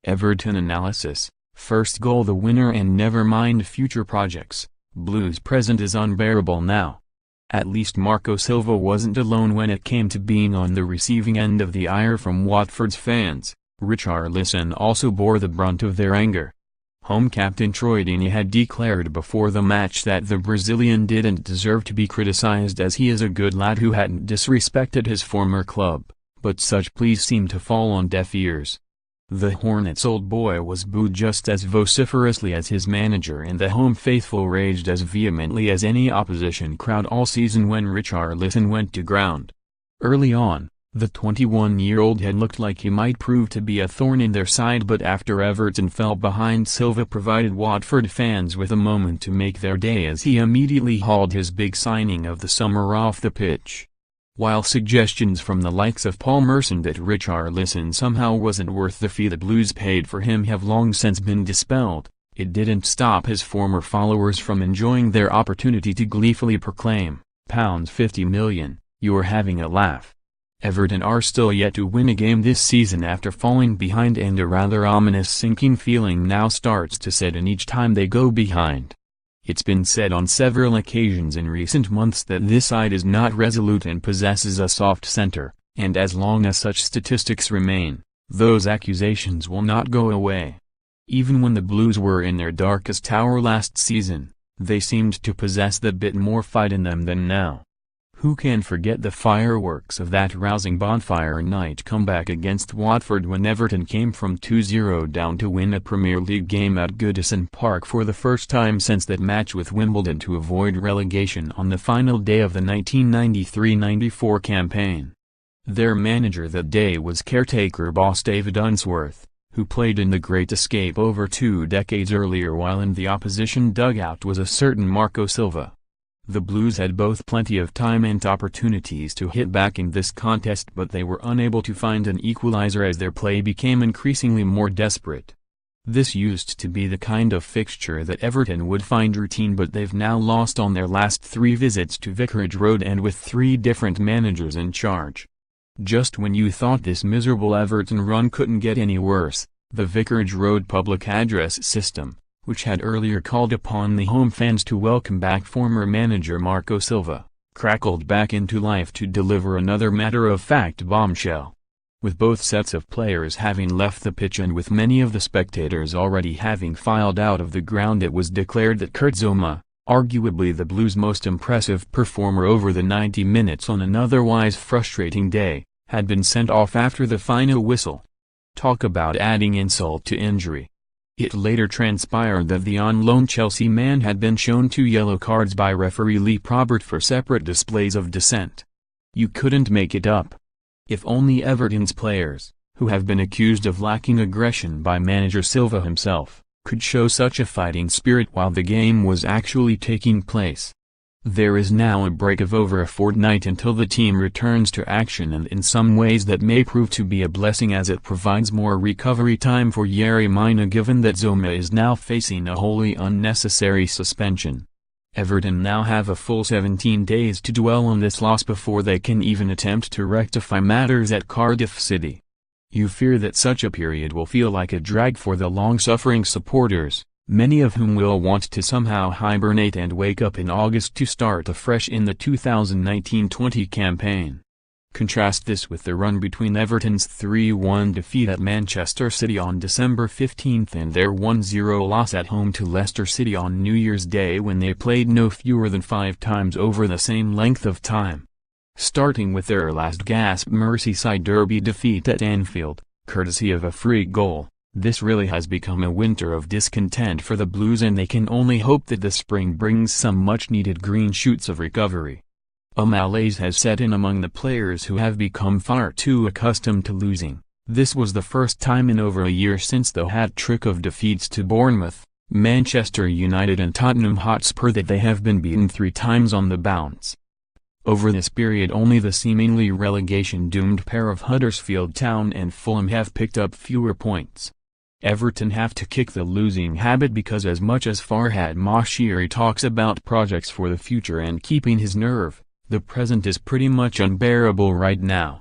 Everton analysis: first goal the winner and never mind future projects. Blues present is unbearable now. At least Marco Silva wasn't alone when it came to being on the receiving end of the ire from Watford's fans. Richarlison also bore the brunt of their anger. Home captain Troy Deeney had declared before the match that the Brazilian didn't deserve to be criticised as he is a good lad who hadn't disrespected his former club, but such pleas seemed to fall on deaf ears. The Hornets' old boy was booed just as vociferously as his manager, and the home faithful raged as vehemently as any opposition crowd all season when Richarlison went to ground. Early on, the 21-year-old had looked like he might prove to be a thorn in their side, but after Everton fell behind, Silva provided Watford fans with a moment to make their day as he immediately hauled his big signing of the summer off the pitch. While suggestions from the likes of Paul Merson that Richarlison somehow wasn't worth the fee the Blues paid for him have long since been dispelled, it didn't stop his former followers from enjoying their opportunity to gleefully proclaim, £50 million, you're having a laugh. Everton are still yet to win a game this season after falling behind, and a rather ominous sinking feeling now starts to set in each time they go behind. It's been said on several occasions in recent months that this side is not resolute and possesses a soft centre, and as long as such statistics remain, those accusations will not go away. Even when the Blues were in their darkest hour last season, they seemed to possess that bit more fight in them than now. Who can forget the fireworks of that rousing Bonfire Night comeback against Watford when Everton came from 2-0 down to win a Premier League game at Goodison Park for the first time since that match with Wimbledon to avoid relegation on the final day of the 1993-94 campaign. Their manager that day was caretaker boss David Unsworth, who played in The Great Escape over 2 decades earlier, while in the opposition dugout was a certain Marco Silva. The Blues had both plenty of time and opportunities to hit back in this contest, but they were unable to find an equaliser as their play became increasingly more desperate. This used to be the kind of fixture that Everton would find routine, but they've now lost on their last 3 visits to Vicarage Road, and with 3 different managers in charge. Just when you thought this miserable Everton run couldn't get any worse, the Vicarage Road public address system, which had earlier called upon the home fans to welcome back former manager Marco Silva, crackled back into life to deliver another matter-of-fact bombshell. With both sets of players having left the pitch and with many of the spectators already having filed out of the ground, it was declared that Kurt Zouma, arguably the Blues' most impressive performer over the 90 minutes on an otherwise frustrating day, had been sent off after the final whistle. Talk about adding insult to injury. It later transpired that the on-loan Chelsea man had been shown 2 yellow cards by referee Lee Probert for separate displays of dissent. You couldn't make it up. If only Everton's players, who have been accused of lacking aggression by manager Silva himself, could show such a fighting spirit while the game was actually taking place. There is now a break of over a fortnight until the team returns to action, and in some ways that may prove to be a blessing as it provides more recovery time for Yerry Mina, given that Zouma is now facing a wholly unnecessary suspension. Everton now have a full 17 days to dwell on this loss before they can even attempt to rectify matters at Cardiff City. You fear that such a period will feel like a drag for the long-suffering supporters, many of whom will want to somehow hibernate and wake up in August to start afresh in the 2019-20 campaign. Contrast this with the run between Everton's 3-1 defeat at Manchester City on December 15 and their 1-0 loss at home to Leicester City on New Year's Day, when they played no fewer than 5 times over the same length of time. Starting with their last-gasp Merseyside derby defeat at Anfield, courtesy of a free goal, this really has become a winter of discontent for the Blues, and they can only hope that the spring brings some much-needed green shoots of recovery. A malaise has set in among the players who have become far too accustomed to losing. This was the first time in over a year since the hat-trick of defeats to Bournemouth, Manchester United and Tottenham Hotspur that they have been beaten 3 times on the bounce. Over this period only the seemingly relegation-doomed pair of Huddersfield Town and Fulham have picked up fewer points. Everton have to kick the losing habit because, as much as Farhad Moshiri talks about projects for the future and keeping his nerve, the present is pretty much unbearable right now.